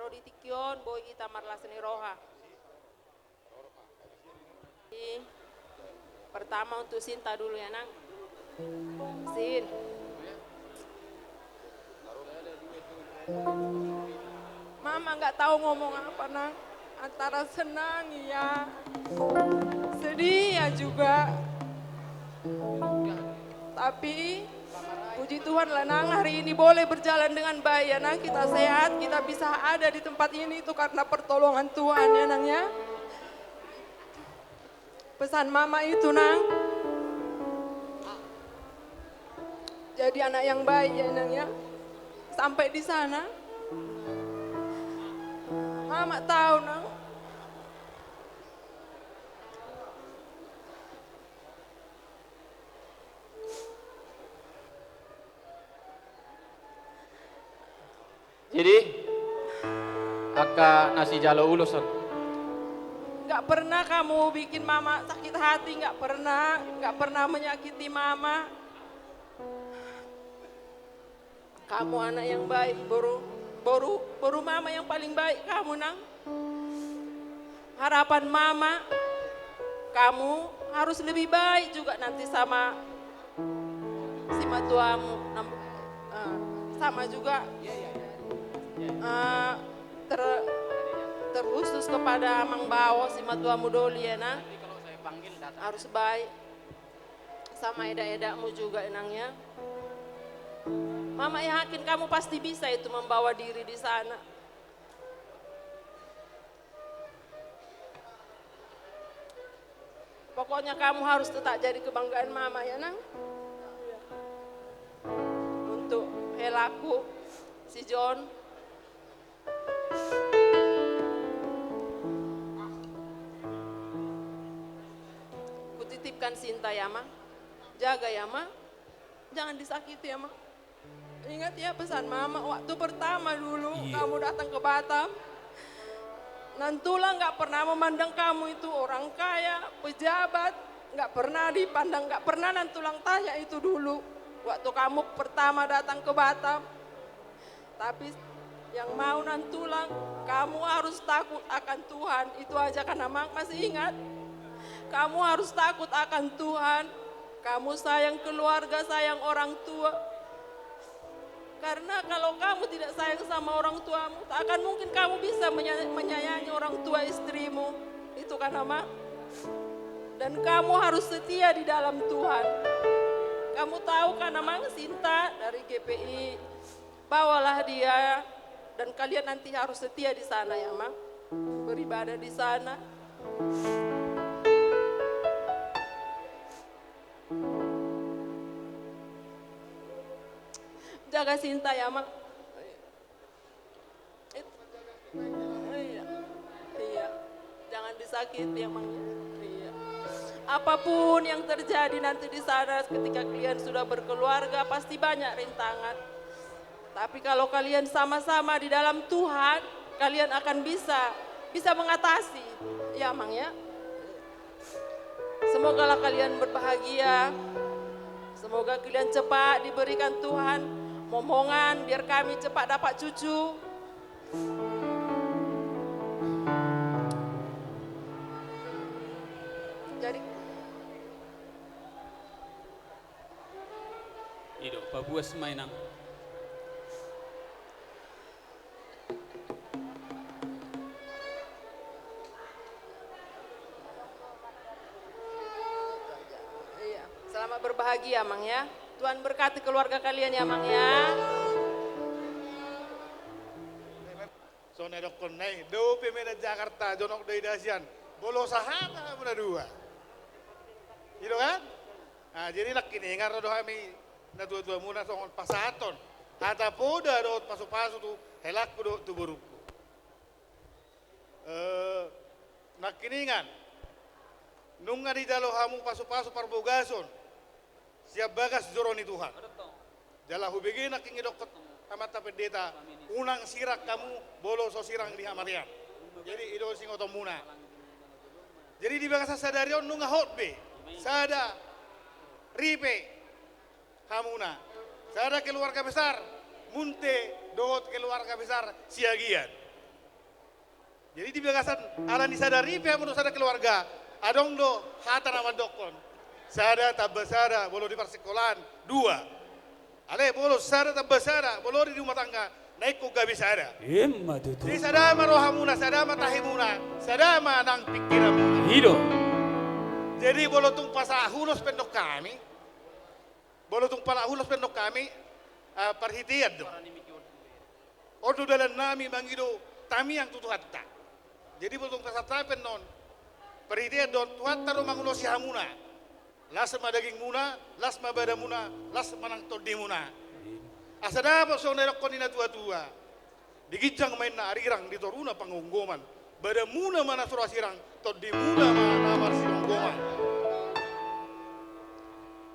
Rodi Tikion, boy kita marla seni roha. Pertama untuk Sinta dulu ya Nang. Sin. Mama nggak tahu ngomong apa Nang. Antara senang ya, sedih ya juga. Tapi puji Tuhan lah Nang, hari ini boleh berjalan dengan baik ya Nang. Kita sehat, kita bisa ada di tempat ini itu karena pertolongan Tuhan ya Nang ya. Pesan Mama itu Nang, jadi anak yang baik ya Nang ya. Sampai di sana, Mama tahu Nang. Jadi, aka nasi jalo ulus. Gak pernah kamu bikin Mama sakit hati, gak pernah menyakiti Mama. Kamu anak yang baik, baru Mama yang paling baik kamu Nang. Harapan Mama, kamu harus lebih baik juga nanti sama si matuamu. Sama juga terkhusus kepada Mang Bawo si matuamu doli ya Nang. Harus baik sama eda-edamu juga Nang ya. Mama yakin kamu pasti bisa itu membawa diri di sana. Pokoknya kamu harus tetap jadi kebanggaan Mama ya Nang. Untuk Helaku, si John. Kutitipkan Sinta ya Ma. Jaga ya Ma. Jangan disakiti ya Ma. Ingat ya pesan Mama waktu pertama dulu kamu datang ke Batam. Nantulah nggak pernah memandang kamu itu orang kaya, pejabat, nggak pernah dipandang, nggak pernah Nantulang tanya itu dulu. Waktu kamu pertama datang ke Batam. Tapi yang mau Nantulang, kamu harus takut akan Tuhan. Itu aja karena masih ingat. Kamu harus takut akan Tuhan. Kamu sayang keluarga, sayang orang tua. Karena kalau kamu tidak sayang sama orang tuamu, tak akan mungkin kamu bisa menyayangi orang tua istrimu. Itu kan Mama. Dan kamu harus setia di dalam Tuhan. Kamu tahu kan Mama, Sinta dari GPI. Bawalah dia dan kalian nanti harus setia di sana ya Mama. Beribadah di sana. Jaga Sinta ya Mak. Iya. Jangan disakiti ya Mak. Iya. Apapun yang terjadi nanti di sana ketika kalian sudah berkeluarga pasti banyak rintangan. Tapi kalau kalian sama-sama di dalam Tuhan, kalian akan bisa mengatasi. Ya Mang ya. Semogalah kalian berbahagia. Semoga kalian cepat diberikan Tuhan momongan biar kami cepat dapat cucu. Jadi Ido, pabuas mainang. iya, selamat berbahagia Mang ya. Tuhan berkati keluarga kalian ya Mang ya. So na dokon nay do pemeda Jakarta jonok dari dasian bolo sahana muna dua. Gitu kan? Nah, jadi nak kini ngar do kami na dua muna songon pasaton. Hata poda do pasu-pasu tu helak do tu buruku. Nak kini ngan nunga di dalo hamu pasu-pasu parbogason. Siap bagas joroni Tuhan. Jala hubegi nak kingi dokot amata pendeta unang sirak kamu bolo so sirang di hamarian. Jadi ido singoto muna. Jadi di bagasa sadarion nunga hotbe. Sada ripe hamuna. Sada keluarga besar munte dohot keluarga besar siagian. Jadi di bagasan ala disadari pihak menurut sada keluarga. Adong do hata nama dokon. Sada tabasada bolo di persekolahan 2. Ale bolo sada tabasada bolo di rumah tangga naik ko gabi sada. Emma tutu. Jadi sada marohamuna, sada matahimuna, sada manang pikiramuna. Hido. Jadi bolo tung pasahulos pendok kami. Bolo tung palahulos pendok kami perhitian do. Odo dalam nami mangido tami yang tutu hatta. Jadi bolo tung pasatapen non. Perhitian don tuhan taruh mangulo si hamuna. Las madaging muna, las mabada muna, las manang todi muna. Asada po so nerok ko nina tua-tua. Digijang main na arirang di toruna pangunggoman. Bada muna mana surasirang, todi muna mana namar silonggoman.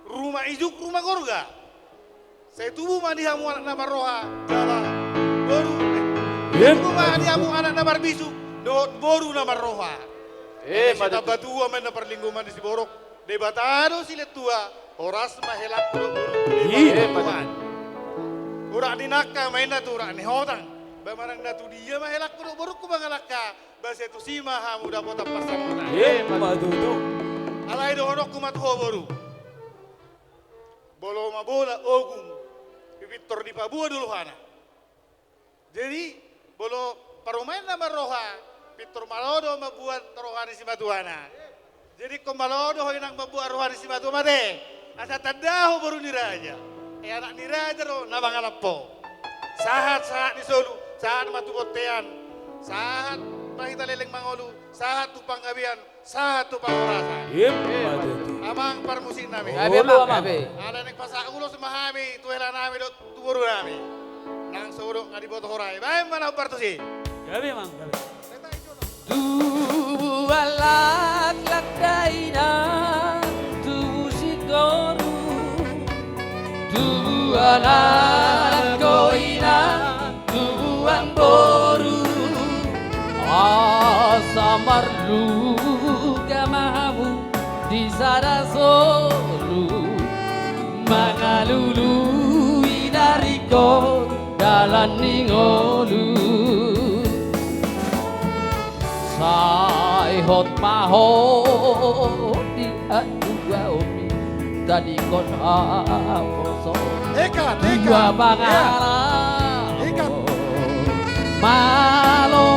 Rumah ijuk rumah korga. Saya tubuh mandi hamu anak nama roha jalan baru. Tubuh mandi hamu anak nama bisu dot baru nama roha. Kita batua main na perlingguman di Siborok. Debatado silet tua oras mahelak buru-buru. Debat. Urak dinaka main na tu urak ni hodang. Bamarang na tu dia mahelak buru-buru ku bangalaka. Basa itu sima hamu dapat tempat samuna. Emma tutu. Alai do honok kumat ho baru. Bolo mabola ogung. Pipitor di pabua dulu hana. Jadi bolo parumain nama roha. Pitor malodo mabuat rohani si matuana. Jadi komalodo hinang mabuat rohani si matuana mate. Asa tadaho baru niraja. Anak niraja ro nabang alapo. Sahat di solu, sahat matukotean, sahat mahita leleng mangolu, sahat tupang gabian, sahat tupang orasan. Emma tutu. Amang parmusin nami. Gabi amang, gabi. Ala nek pasa ulo semahami tuela nami do tuburu nami. Nang soro ngadi boto horai. Bae mana partusi. Gabi mang, gabi. Tu alat lakdaina tu sikoru tu alat koina tu boru asamarlu gamamu di sada solu mangalulu inariko dalan ningolu sai hot mahot di dua omi tadi kon aposo dua bangala malo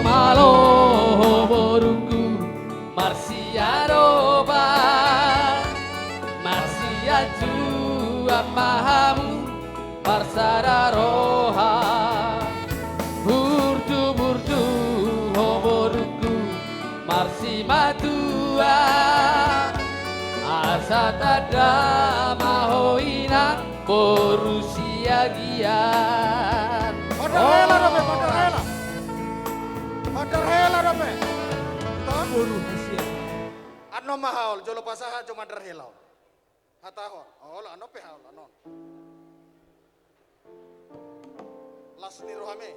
boruku marsiaroba marsiaju amahamu marsararoha burdu hoboruku marsi matua asa tada mahoina borusia gian. Madarhela dope, madarhela dope. Boru hasil. Ano mahal, jolo pasaha cuma madarhela. Hatahor, oh ano pe haul, ano. Las ni rohame.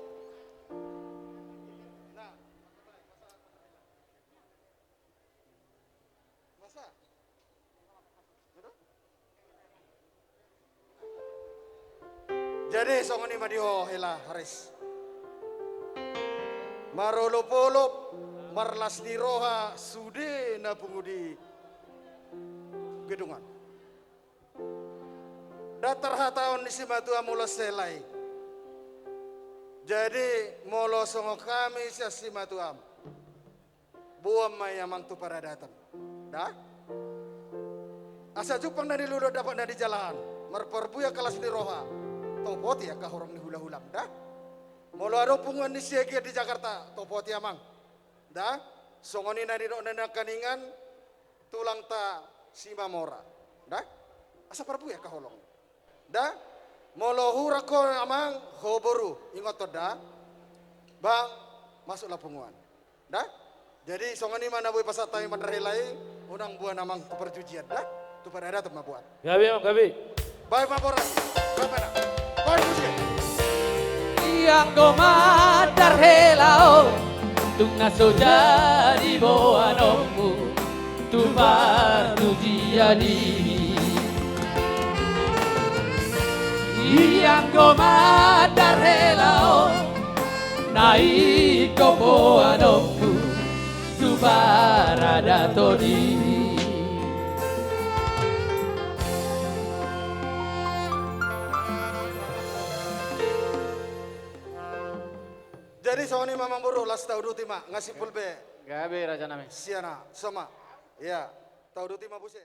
Jadi songoni madiho hela haris. Marolopolop marlas di roha sude na pungudi gedungan. Datar hataon ni si matua mula selai. Jadi molo songo kami siya si matuam. Buam mayamang tu para datang. Dah? Asa jupang na dilulod dapat na di jalan. Marperbuya kalas di roha. Topoti ya kahorong ni hula-hulam, dah. Molo aro pungan ni siya di Jakarta, topoti amang, dah. Songoni na di na kaningan, tulang ta sima mora, dah. Asa parbu ya kahorong, dah. Molo hura ko amang hoboru, ingot to dah. Bang, masuklah punguan, dah. Jadi songoni mana boy pasatay madarhelai, unang buah namang perjujian, dah. Tu pada ada tu mabuat. Gabi mang, gabi. Bye maboras, berapa nak? Yang gomadar helao tunga sojadi boanomu tu baru jadi yang gomadar helao naik boanomu parada todi. Jadi soalnya mamang buru las tau duti mak ngasih pulbe Gabe raja nami. siana sama ya tau duti mak buse.